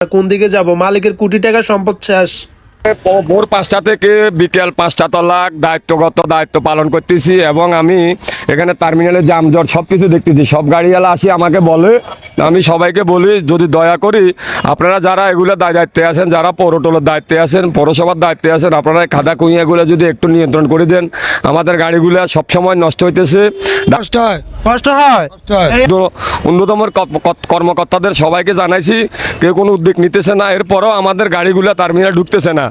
কোন দিকে যাব? মালিকের কোটি টাকা সম্পদ শেষ। ভোর 5টা থেকে বিকেল 5টা তলাক দায়িত্ব পালন করতেছি এবং আমি এখানে টার্মিনালে যানজট সব কিছু দেখতেছি। সব গাড়িওয়ালা আসি আমাকে বলে, আমি সবাইকে বলি যদি দয়া করি আপনারা যারা এগুলো দায়িত্বে আছেন, যারা পৌরটোলের দায়িত্বে আছেন, পৌরসভার দায়িত্বে আছেন, আপনারা খাদা কুইয়াগুলো যদি একটু নিয়ন্ত্রণ করে দেন। আমাদের গাড়িগুলো সবসময় নষ্ট হইতেছে, কষ্ট হয়। অন্যতম কর্মকর্তাদের সবাইকে জানাইছি, কেউ কোনো উদ্যোগ নিতেছে না। এরপরও আমাদের গাড়িগুলো টার্মিনাল ঢুকতেছে না।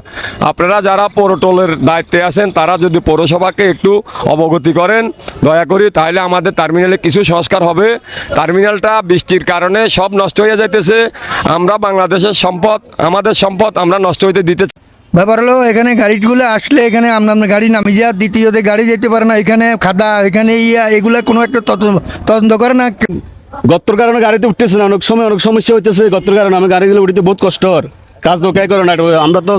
আপনারা যারা পৌরটোলের দায়িত্বে আছেন তারা যদি পৌরসভাকে একটু অবগতি করেন দয়া করি, তাহলে আমাদের টার্মিনালে কিছু সংস্কার হবে। টার্মিনালটা বৃষ্টির কারণে সব নষ্ট হয়ে যাইতেছে। আমরা বাংলাদেশের সম্পদ, আমাদের সম্পদ আমরা নষ্ট হইতে দিতে। ব্যাপার হলো এখানে গাড়িগুলো আসলে এখানে আপনার গাড়ি নামিয়ে যাওয়ার, দ্বিতীয়তে গাড়ি যেতে পারে না, এখানে খাদা, এখানে এগুলা কোনো একটা তদন্ত করে না। গত্তর কারণে গাড়িতে উঠতেছে না, অনেক সময় অনেক সমস্যা হইতেছে গত্তর কারণে। আমি গাড়িগুলো উঠিতে বহুত কষ্ট হর, কাজ তো কে করে না। আমরা তো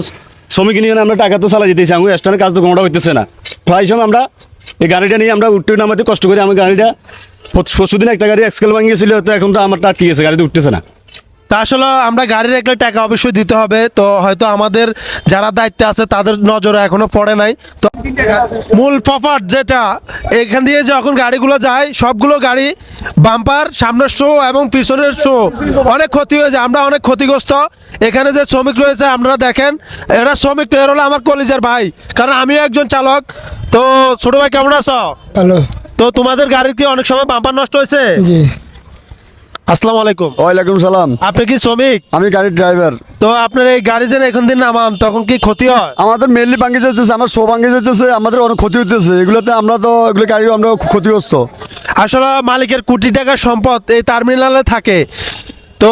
শ্রমিক নিয়ে আমরা টাকা তো চালাই যেতেছি, আমি স্ট্যান্ডে কাজ তো কোনোটা হইতেছে না। প্রায় সময় আমরা এই গাড়িটা নিয়ে আমরা উঠতে নামাতে কষ্ট করি। আমি গাড়িটা পরশুদিন একটা গাড়ি এক্সকেল ভাঙিয়েছিল, তো এখন তো আমারটা আটকে গেছে, গাড়িতে উঠতেছে না। তা আসলে আমরা গাড়ির একটা টাকা অবশ্যই দিতে হবে, তো হয়তো আমাদের যারা দায়িত্বে আছে তাদের নজরে এখনো পড়ে নাই। তো মূল প্রপার্ট যেটা এখান দিয়ে যখন গাড়িগুলো যায়, সবগুলো গাড়ি বাম্পার সামনের শো এবং পিছনের শো অনেক ক্ষতি হয়ে যায়। আমরা অনেক ক্ষতিগ্রস্ত। এখানে যে শ্রমিক রয়েছে আপনারা দেখেন, এরা শ্রমিক, এর হলো আমার কলিজার ভাই, কারণ আমিও একজন চালক। তো ছোট ভাই কেমন আছো? হ্যালো, তো তোমাদের গাড়ির কি অনেক সময় বাম্পার নষ্ট হয়েছে? জি। আসসালামু আলাইকুম। ওয়ালাইকুম সালাম। আপনি কি শ্রমিক? আমি গাড়ির ড্রাইভার। তো আপনার এই গাড়ি যেন এখন দিন নামান, তখন কি ক্ষতি হয়? আমাদের মেনলি ভাঙে যেতেছে, আমার শো ভাঙে যেতেছে, আমাদের অনেক ক্ষতি হইতেছে। এগুলোতে আমরা তো এগুলো গাড়ি আমরা ক্ষতিগ্রস্ত। আসলে মালিকের কোটি টাকার সম্পদ এই টার্মিনালে থাকে। তো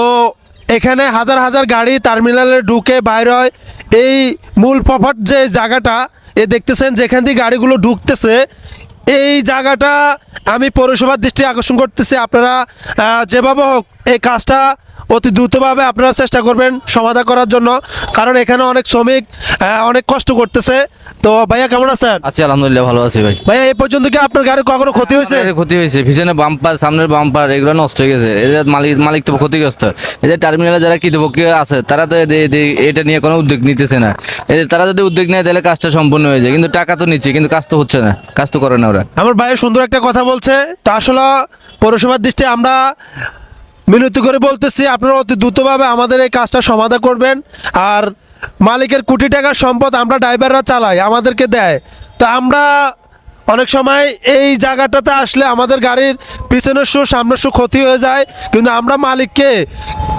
এখানে হাজার হাজার গাড়ি টার্মিনালে ঢুকে বাইর হয়। এই মূল প্রপার্ট যে জায়গাটা দেখতেছেন, যেখান দিয়ে গাড়িগুলো ঢুকতেছে, এই জায়গাটা আমি পৌরসভার দৃষ্টি আকর্ষণ করতেছি। আপনারা যেভাবে হোক এই কাজটা অতি দ্রুতভাবে আপনারা চেষ্টা করবেন সমাধান করার জন্য, কারণ এখানে অনেক শ্রমিক অনেক কষ্ট করতেছে। তো ভাইয়া কেমন আছেন? আছি আলহামদুলিল্লাহ, ভালো আছি ভাই। ভাইয়া এই পর্যন্ত কি আপনার গাড়ির কখনো ক্ষতি হয়েছে? ক্ষতি হয়েছে, পিছনে বাম্পার, সামনের বাম্পার, এগুলো নষ্ট হয়ে গেছে। এদের মালিক তো ক্ষতিগ্রস্ত। এদের টার্মিনালে যারা কৃতপক্ষ আছে তারা তো এটা নিয়ে কোনো উদ্যোগ নিতেছে না। তারা যদি উদ্যোগ নেয় তাহলে কাজটা সম্পূর্ণ হয়ে যায়, কিন্তু টাকা তো নিচ্ছে, কিন্তু কাজ তো হচ্ছে না, কাজ তো করে না ওরা। আমার ভাইয়া সুন্দর একটা কথা বলছে। তা আসলে পৌরসভার দৃষ্টি আমরা মিনতি করে বলতেছি, আপনারা অতি দ্রুতভাবে আমাদের এই কাজটা সমাধান করবেন। আর মালিকের কোটি টাকার সম্পদ আমরা ড্রাইভাররা চালাই, আমাদেরকে দেয়। তো আমরা অনেক সময় এই জায়গাটাতে আসলে আমাদের গাড়ির পিছনের শো সামনের শো ক্ষতি হয়ে যায়, কিন্তু আমরা মালিককে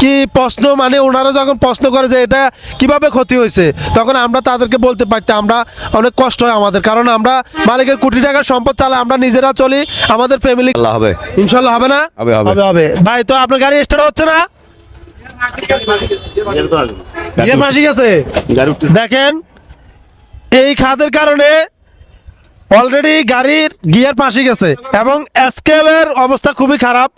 কি প্রশ্ন, মানে ওনারা যখন প্রশ্ন করে যে এটা কিভাবে ক্ষতি হয়েছে, তখন আমরা তাদেরকে বলতে পারতাম। আমরা অনেক কষ্ট হয় আমাদের, কারণ আমরা মালিকের কোটি টাকার সম্পদ চালাই, আমরা নিজেরা চলি, আমাদের ফ্যামিলি। হবে ইনশাল্লাহ হবে না? হবে ভাই। তো আপনার গাড়ি স্টার্ট হচ্ছে না? গিয়ার ফাঁসি গেছে। দেখেন এই খাদের কারণে অলরেডি গাড়ির গিয়ার ফাঁসি গেছে এবং স্কেলের অবস্থা খুবই খারাপ।